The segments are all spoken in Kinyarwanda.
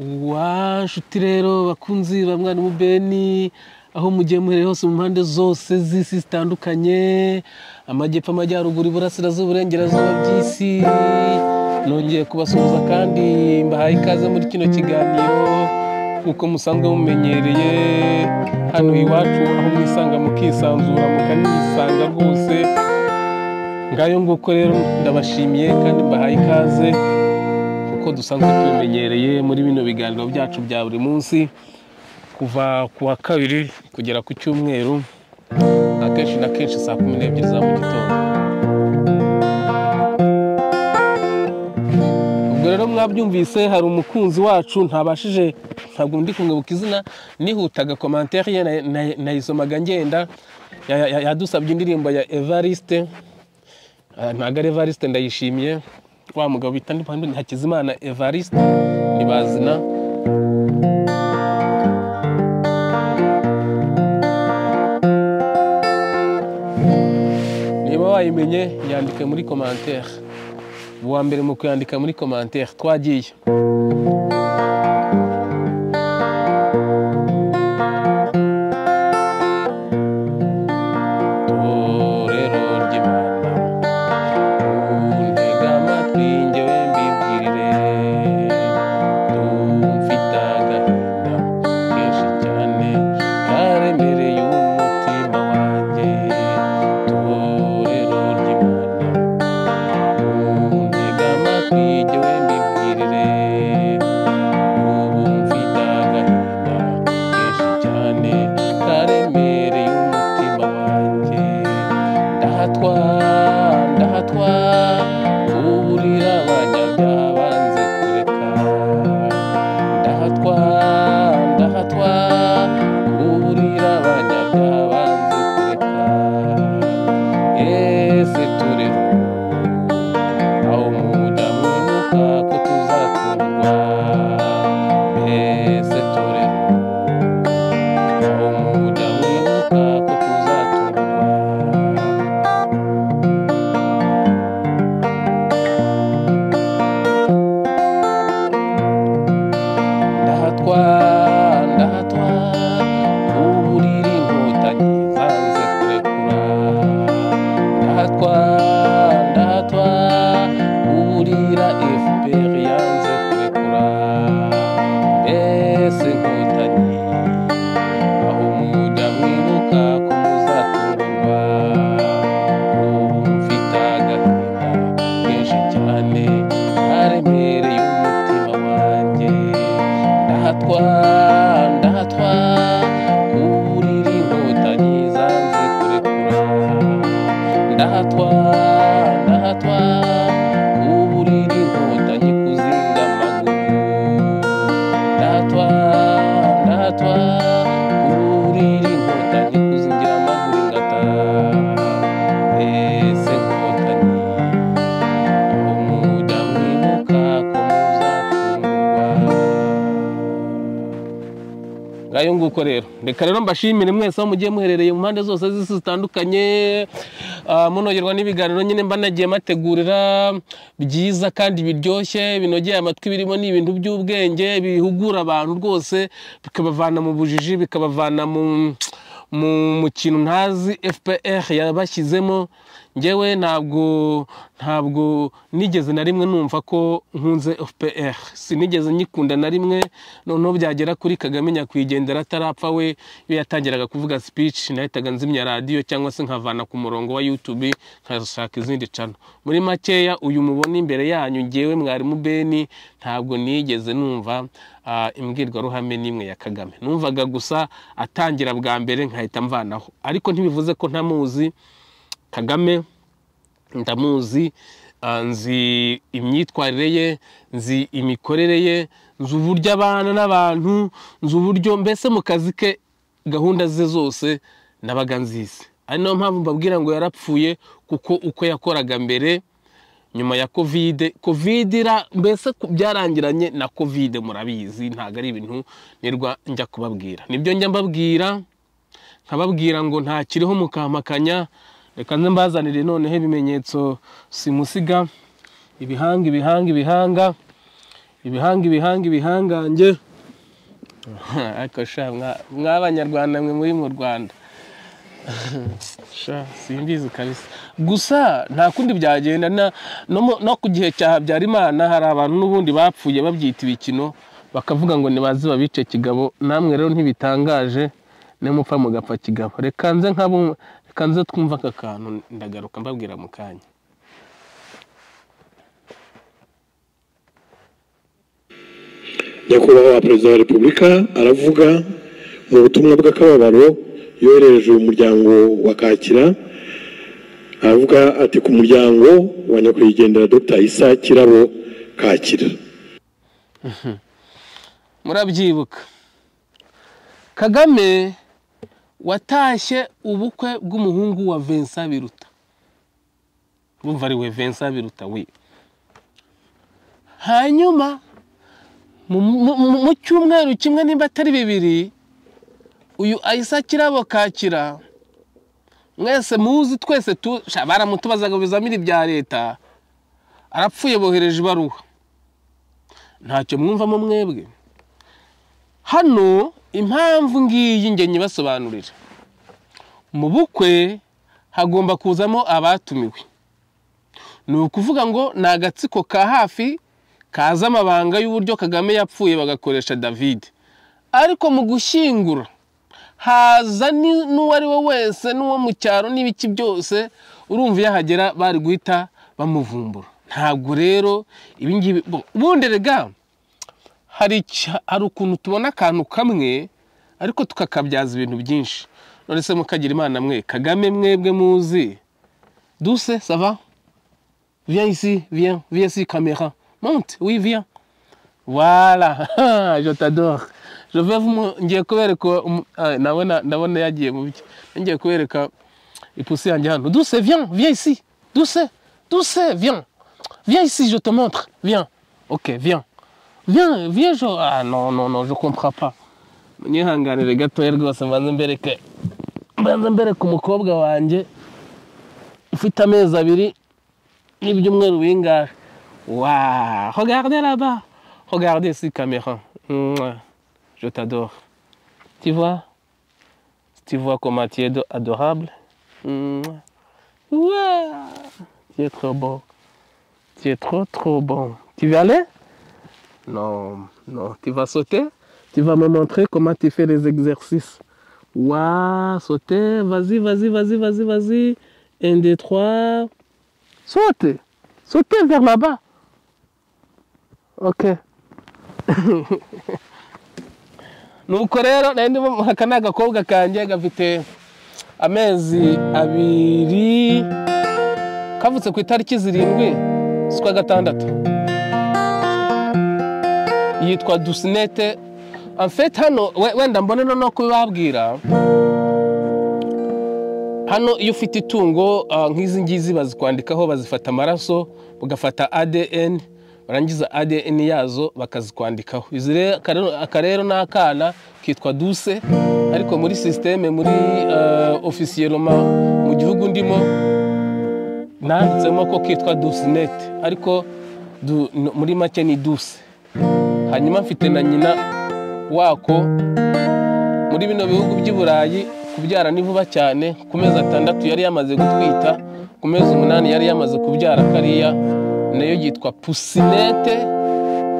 Nshuti rero bakunzi ba Mwana Mubeni aho mugiye muhereye hose mu mpande zose z'isi zitandukanye, amajyepfo, amajyaruguru, iburasirazuba, uburengerazuba by'isi, nongeye kubasuhuza kandi mbahaye ikaze muri kino kiganiro nkuko musanzwe mumenyereye hano iwacu, aho mwisanga mukisanzura mukanisanga rwose. Ngayo nguko rero ndabashimiye kandi mbahaye ikaze kuko dusanzwe tumenyereye muri bino biganiro byacu bya buri munsi kuva ku wa kabiri kugera ku cyumweru, akenshi na kenshi saa 12 za mu gitondo. Ubwo rero mwabyumvise hari umukunzi wacu ntabwo ndi kumwibuka izina, nihutaga commentaire ye nayisomaga ngenda, yadusabye indirimbo ya Evariste, ntago ari Evariste Ndayishimiye, wa mugabo bita Hakizimana Evariste nibazina. Niba wayimenye yandike muri commentaire, uwa mbere mu kuyandika muri commentaire twagiye. Ngayo nguko rero, reka rero mbashimire mwese aho mugiye muherereye mu mpande zose z'isi zitandukanye, munogerwa n'ibiganiro nyine mba nagiye mategurira byiza kandi biryoshye binogeye amatwi, birimo n'ibintu by'ubwenge bihugura abantu rwose, bikabavana mu bujiji, bikabavana mu kintu ntazi FPR yabashyizemo. Ngewe ntabwo nigeze na rimwe numva ko nkunze FPR, sinigeze nyikunda na rimwe. Noneho byagera kuri Kagame nyakwigendera atarapfa, we iyo yatangiraga kuvuga speech nahitaga nzimya radio cyangwa se nkavana ku murongo wa YouTube nkashaka izindi channel. Muri makeya uyu mubona imbere yanyu ngewe Mwarimu Beni ntabwo nigeze numva imbwirwaruhame nimwe ya Kagame. Numvaga gusa atangira bwa mbere nkahita mvanaho, ariko ntibivuze ko ntamuzi. Kagame ndamuzi, nzi imyitwarire ye, nzi imikorere ye, nzi uburyo abana n'abantu, nzi uburyo mbese mu kazi ke gahunda ze zose nabaga nzizi. Ari nayo mpamvu mbabwira ngo yarapfuye, kuko uko yakoraga mbere nyuma ya covid mbese byarangiranye na covid, murabizi ntago ari ibintu nirwa njya kubabwira. Nibyo njya mbabwira, nkababwira ngo nta kiriho mukamakanya. Reka nze mbazanire noneho ibimenyetso simusiga, ibihanga ibihangange ariko sha mw'abanyarwanda mwe muri mu Rwanda sha simbizi kabisa gusa nta kundi byagenda no ku gihe cya Habyarimana hari abantu n'ubundi bapfuye babyita ibikino bakavuga ngo nibazi babice kigabo namwe rero ntibitangaje nemupfa mugapfa kigabo reka nze twumva aka kantu ndagaruka mbabwira mu kanya. Nyakubahwa Perezida wa Repubulika aravuga mu butumwa bw'akababaro yohereje umuryango wa Kakira, aravuga ati ku muryango wa nyakwigendera Dr. Issa Kirabo Kakira. Murabyibuka Kagame watashye ubukwe bw'umuhungu wa Vincent Biruta, urumva ari we Vincent Biruta we. Hanyuma mu cyumweru kimwe nimba atari bibiri uyu Issa Kirabo Kakira mwese muzi twese baramutubazaga bizamini bya leta arapfuye bohereje ibaruwa ntacyo mwumvamo mwebwe. Hano impamvu ngiyi ngenye basobanurira mu bukwe hagomba kuzamo abatumiwe, ni ukuvuga ngo ni agatsiko ka hafi kaza amabanga y'uburyo Kagame yapfuye bagakoresha David, ariko mu gushyingura haza n'uwari we wese n'uwo mu cyaro n'ibiki byose urumva yahagera bari guhita bamuvumbura. Ntabwo rero ibingibi ubundi rega hari ukuntu tubona akantu kamwe ariko tukakabyaza ibintu byinshi. None se mukagira Imana mwe Kagame mwebwe muzi Douce ça va? Viens ici, viens ici caméra. Monte, oui viens. Voilà, je t'adore. Je vais vous ngiye kubereka ndabona yagiye mu biki. Ngiye kubereka ipusi yanjye hano. Douce viens ici. Douce viens. Viens ici, je te montre. Viens. OK, viens. Viens, ah non, je comprends pas. Nyihanganire gato rwose mbanze mbereke umukobwa wanjye ufite amezi abiri n'ibyumweru bingahe. Waouh, regardez là-bas. Regardez ces caméras. Je t'adore. Tu vois comment tu es adorable. Ouais. Tu es trop bon. Tu es trop bon. Tu veux aller? Non. Tu vas sauter? Tu vas me montrer comment tu fais les exercices. Waouh, sauter. Vas-y. 1, 2, 3. Saute. Sautez vers là-bas. OK. Nuko rero ndimo hakana agakobwa kanjye gafite amezi abiri kavutse ku itariki 7 z'ukwa gatandatu. Yitwa Doucenette. En fait hano wenda mbone no kubabwira hano iyo ufite itungo nk'izi ngizi bazikwandikaho bazifata amaraso bagafata ADN barangiza ADN yazo bakazikwandikaho. Izi akarero n'akana kitwa Douce ariko muri systeme muri officiellement mu gihugu ndimo nanditsemo ko kitwa Doucenette ariko muri make ni Douce. Hanyuma mfite na nyina wako muri bino bihugu by'i Burayi kubyara ni vuba cyane. Ku mezi 6 yari yamaze gutwita, ku mezi 8 yari yamaze kubyara kariya nayo yitwa Poucinette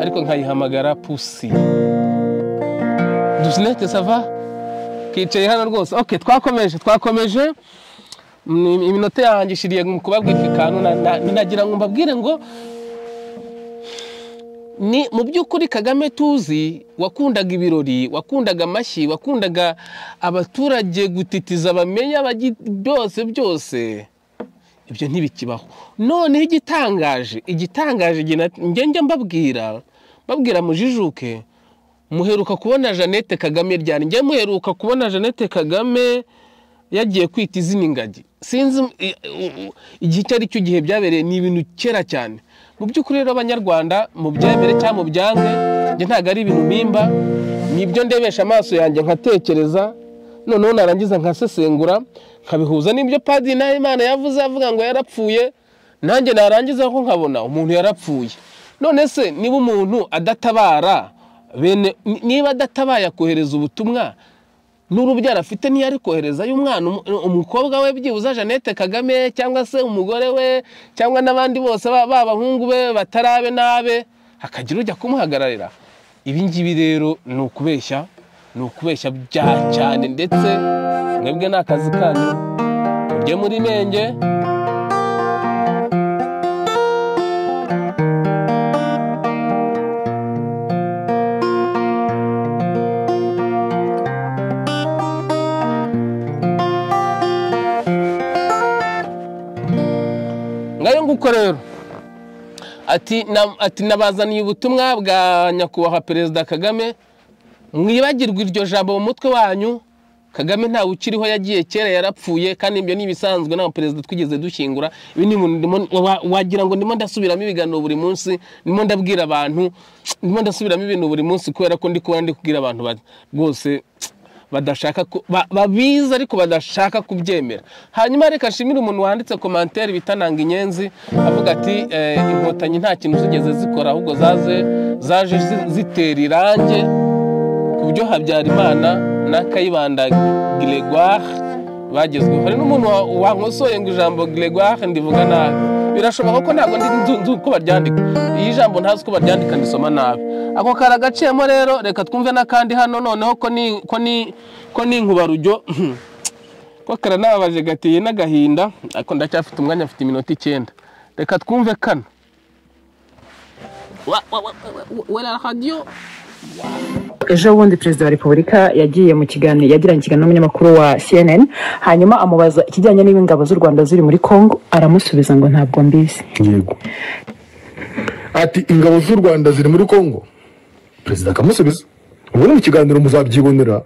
ariko nkayihamagara Pusi. Doucenette ça va? Kicaye hano rwose. OK, twakomeje iminota yanjye shiriye kubabwira ikantu nagira ngo mbabwire ngo ni mu by'ukuri Kagame tuzi wakundaga ibirori, wakundaga amashyi, wakundaga abaturage gutitiza bamenya byose ibyo ntibikibaho. None igitangaje njye mbabwira mujijuke. Muheruka kubona Jeannette Kagame ryari? Njye muheruka kubona Jeannette Kagame yagiye kwita izina ingagi. Sinzi igihe cyari cyo gihe byabereye ni ibintu kera cyane. Mu by'ukuri rero abanyarwanda mu byemere cyangwa mu byange nge ntago ari ibintu mpimba, nibyo ndebesha amaso yanjye nkatekereza noneho narangiza nkasesengura nkabihuza n'ibyo Padiri Nahimana yavuze avuga ngo yarapfuye, nanjye narangiza ko nkabona umuntu yarapfuye. none se niba umuntu adatabara bene niba adatabaye kohereza ubutumwa n'urubyara afite niyo ari kohereza y'umwana umukobwa we byibuza Jeannette Kagame cyangwa se umugore we cyangwa n'abandi bose babahungu be batarabe nabe akagira ujya kumuhagararira. Ibi ngibi rero ni ukubeshya bya cyane, ndetse mwebwe n'akazi kanyu mujye muri menge. Ngayo nguko rero ati nabazaniye ubutumwa bwa nyakubahwa Perezida Kagame, mwibagirwa iryo jambo mu mutwe wanyu. Kagame ntawe ukiriho, yagiye kera, yarapfuye, kandi ibyo nibisanzwe na perezida twigeze dushyingura. Ibi ni wagira ngo ndimo ndasubiramo ibiganiro buri munsi, ndimo ndabwira abantu, ndimo ndasubiramo ibintu buri munsi kubera ko ndi kubwira abantu rwose badashaka babiza ariko badashaka kubyemera. Hanyuma reka nshimire umuntu wanditse commentaire bitananga inyenzi avuga ati inkotanyi nta kintu zigeze zikora, ahubwo zaje zitera irange kubyo Habyarimana na Kayibanda Grégoire bagezweho. Hari n'umuntu wankosoye ngo ijambo Grégoire ndivuga nabi, birashoboka ko ntabwo ndi uko baryandika iyi jambo, ntazi ko baryandika ndisoma nabi. Ako karagaciyemo rero, reka twumve nakandi hano noneho ko ni inkubarujyo ko karanababaje gatiye n'agahinda, ariko ndacyafite umwanya, afite iminota 9. Reka twumve kano wala radio. Ejo bundi Perezida wa Repubulika yagiye mu kiganiro, yagiranye ikiganiro n'umunyamakuru wa CNN, hanyuma amubaza ikijyanye n'ingabo z'u Rwanda ziri muri Kongo, aramusubiza ngo ntabwo mbizi. Yego, ati ingabo z'u Rwanda ziri muri Kongo. Perezida akamusubiza, ubu mu kiganiro muzabyibonera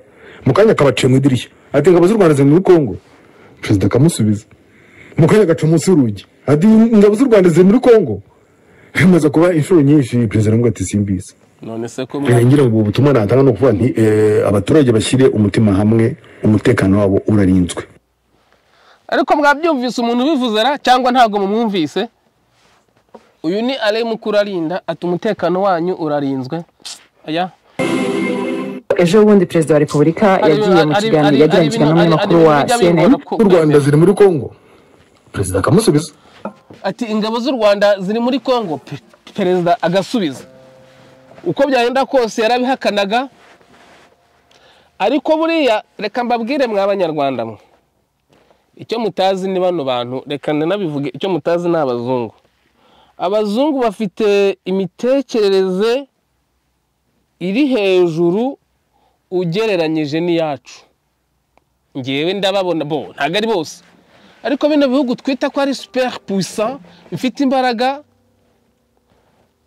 mu kanya kabaciye mu idirishya. Ati ingabo z'u Rwanda ziri muri Kongo. Perezida akamusubiza mu kanya gaca munsi y'urugi, ati ingabo z'u Rwanda ziri muri Kongo. Bimaze kuba inshuro nyinshi, perezida ngo ati simbizi. None se ko ngira ngo ubutumwa natanga no kuvuga nti abaturage bashyire umutima hamwe, umutekano wabo urarinzwe. Ariko mwabyumvise umuntu bivuzera cyangwa ntago mumwumvise? Uyu ni Ale Mukurarinda ati umutekano wanyu urarinzwe. Aya ejo bundi Perezida wa Repubulika yagiye mu kiganiro, yagiranye ikiganiro n'umunyamakuru wa CNN, u Rwanda ziri muri Kongo. Perezida akamusubiza ati ingabo z'u Rwanda ziri muri Kongo. Perezida agasubiza uko byagenda kose yarabihakanaga, ariko buriya reka mbabwire mwa Abanyarwanda mwe, icyo mutazi ni bano bantu, reka nabivuge, icyo mutazi ni abazungu. Abazungu bafite imitekerereze iri hejuru ugereranyije n'iyacu. Ngewe ndababona bo ntago ari bose, ariko bino bihugu twita ko ari super puissant, bifite imbaraga,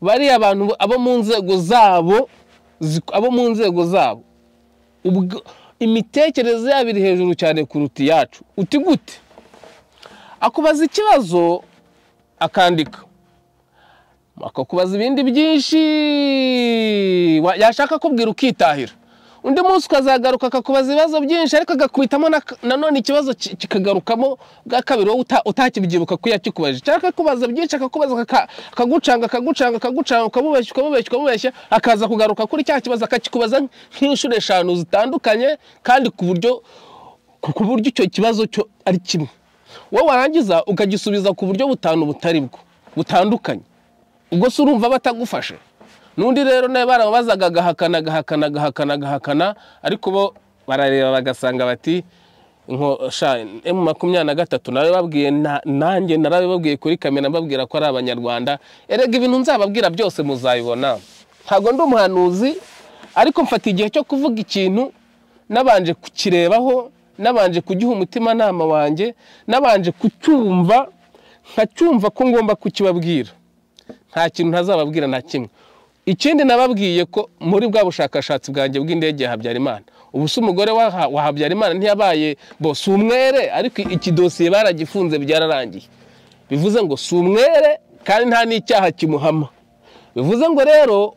bari abantu abo mu nzego zabo imitekerereze yabo iri hejuru cyane kuruta iyacu. Uti gute? Akubaza ikibazo akandika, akakubaza ibindi byinshi, yashaka kubwira ukitahira. Undi munsi ukazagaruka akakubaza ibibazo byinshi, ariko agakubitamo nanone ikibazo kikagarukamo bwa kabiri wowe utakibyibuka ko yakikubaje. Cyangwa kubaza byinshi akakubaza akagucanga ukabubeshya, akaza kugaruka kuri cya kibazo akakikubaza nk'inshuro 5 zitandukanye, kandi ku buryo icyo kibazo cyo ari kimwe. Wowe warangiza ukagisubiza ku buryo butandukanye. Ubwo se urumva batagufashe? Nundi rero naye barabazaga gahakana, ariko bo barareba bagasanga bati M23 nawe babwiye, nanjye narabibabwiye kuri kamera mbabwira ko ari Abanyarwanda. Erega ibintu nzababwira byose muzabibona, ntago ndi umuhanuzi, ariko mfata igihe cyo kuvuga ikintu nabanje kukirebaho, nabanje kugiha umutima nama wanjye, nabanje kucyumva, nkacyumva ko ngomba kukibabwira. Nta kintu ntazababwira na kimwe. Ikindi nababwiye ko muri bwa bushakashatsi bwanjye bw'indege ya Habyarimana, ubu se umugore wa Habyarimana ntiyabaye si umwere, ariko iki dosiye baragifunze byararangiye. Bivuze ngo si umwere kandi nta n'icyaha kimuhama. Bivuze ngo rero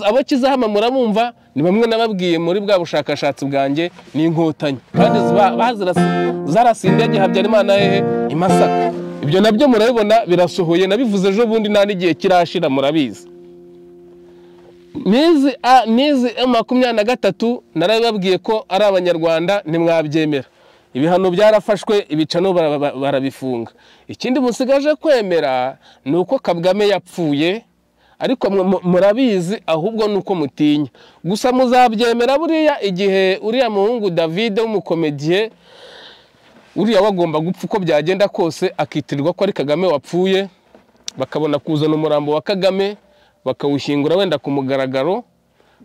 abo kizahama muramumva ni bamwe nababwiye muri bwa bushakashatsi bwanjye ni inkotanyi, kandi zarasindege Habyarimana i Masaka. ibyo nabyo murabibona birasohoye, nabivuze ejo bundi nta n'igihe kirashira murabizi. Nizi M23 narababwiye ko ari abanyarwanda ntimwabyemera, ibihano byarafashwe, ibicano barabifunga. Ikindi musigaje kwemera ni uko Kagame yapfuye, ariko murabizi ahubwo nuko mutinya. Gusa muzabyemera buriya igihe uriya muhungu David w'umukomediye uriya wagomba gupfa uko byagenda kose, akitirwa ko ari Kagame wapfuye, bakabona kuzana umurambo wa Kagame bakawushyingura wenda ku mugaragaro,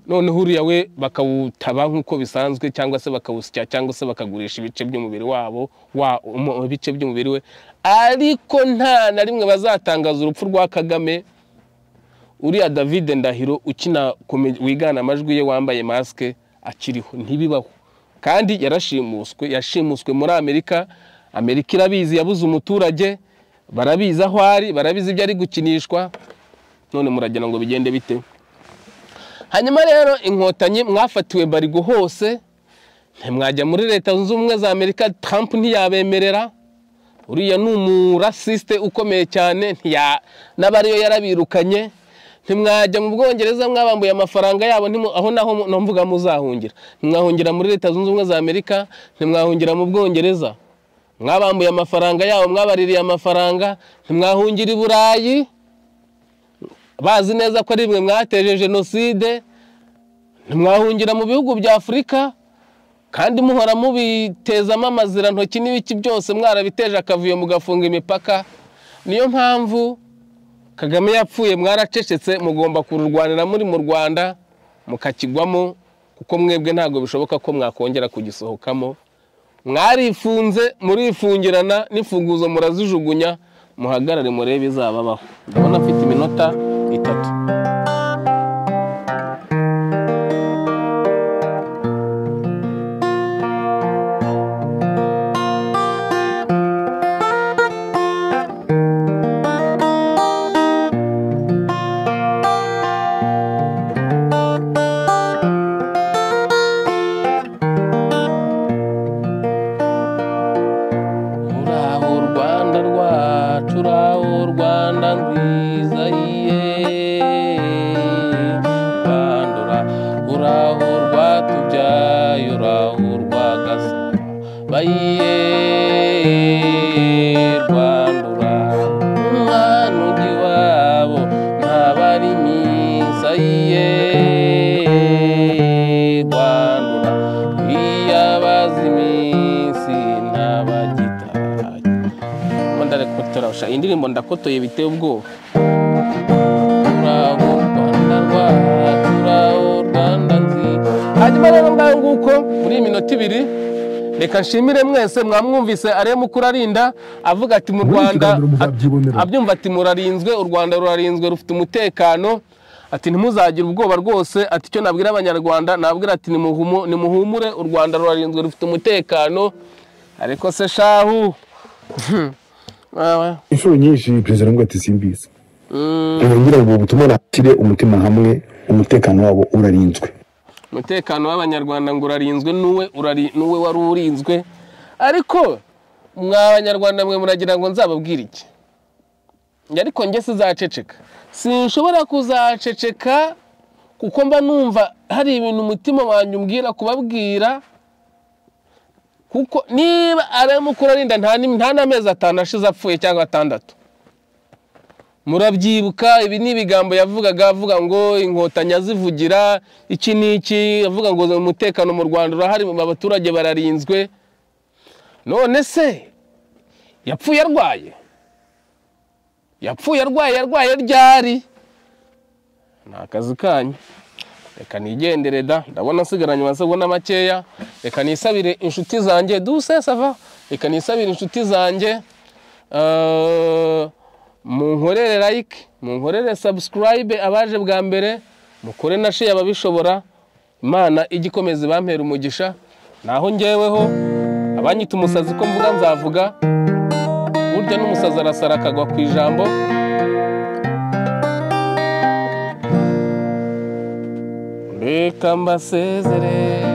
noneho uriya we bakawutaba nk'uko bisanzwe, cyangwa se bakawusya, cyangwa se bakagurisha ibice by'umubiri wabo ibice by'umubiri we. Ariko nta na rimwe bazatangaza urupfu rwa Kagame uriya David Ndahiro ukina wigana amajwi ye wambaye maske akiriho, ntibibaho. Kandi yashimuswe muri Amerika irabizi, yabuze umuturage, barabizi aho ari, barabizi ibyo ari gukinishwa, none muragira ngo bigende bite? Hanyuma rero inkotanyi mwafatiwe barigo hose, ntimwajya muri Leta Zunze Ubumwe za Amerika, Trump ntiyabemerera, uriya ni umurasiste ukomeye cyane, n'abariyo yarabirukanye. Ntimwajya mu Bwongereza, mwabambuye amafaranga yabo, aho naho nomvuga muzahungira. Ntimwahungira muri Leta Zunze Ubumwe za Amerika, ntimwahungira mu Bwongereza, mwabambuye amafaranga yabo, mwabaririye amafaranga. Ntimwahungira i Burayi, bazi neza ko ari mwe mwateje jenoside. Ntimwahungira mu bihugu bya Afurika, kandi muhora mubitezamo amazirantoki n'ibiki byose, mwarabiteje akavuyo mugafunga imipaka. Niyo mpamvu Kagame yapfuye mwaracecetse, mugomba kururwanira muri mu Rwanda mukakigwamo, kuko mwebwe ntago bishoboka ko mwakongera kugisohokamo. Mwarifunze, murifungirana, n'ifunguzo murazijugunya, muhagarare murebe izababaho. Ndabona mfite iminota 3. Indirimbo ndakotoye biteye ubwoba. Hanyuma rero nguko muri iminota 2 reka nshimire mwese mwamwumvise Alain Mukurarinda avuga ati mu Rwanda, abyumva ati murarinzwe, u Rwanda rurarinzwe, rufite umutekano, ati ntimuzagira ubwoba rwose. Ati icyo nabwira abanyarwanda, nabwira ati nimuhumure, u Rwanda rurarinzwe, rufite umutekano. Ariko se shahu inshuro nyinshi perezida ngo ati simbizi, ngira ngo ubutumwa nakire umutima hamwe, umutekano wabo urarinzwe. Umutekano w'abanyarwanda ngo urarinzwe, nuwe wari urinzwe. Ariko mw'abanyarwanda mwe muragira ngo nzababwira iki? Ariko nge sizaceceka, sinshobora kuzaceceka, kuko mba numva hari ibintu umutima wanjye umbwira kubabwira. Kuko niba Alain Mukurarinda nta n'amezi 5 ashize apfuye cyangwa 6, murabyibuka ibi ni ibigambo yavugaga, avuga ngo inkotanyi zivugira iki niki, avuga ngo umutekano mu Rwanda urahari, abaturage bararinzwe. None se yapfuye arwaye? Yarwaye ryari? Nta kazi kanyu. Reka nigendere da, ndabona nsigaranye amasegonda makeya. Reka nisabire inshuti zanjye, duse sava, reka nisabire inshuti zanjye, munkorere like, munkorere subscribe abaje bwa mbere, mukore na share ababishobora. Imana igikomeza bampera umugisha. Naho ngeweho abanyita umusazi ko mvuga nzavuga, burya n'umusazi arasara akagwa ku ijambo. Reka mbasezere.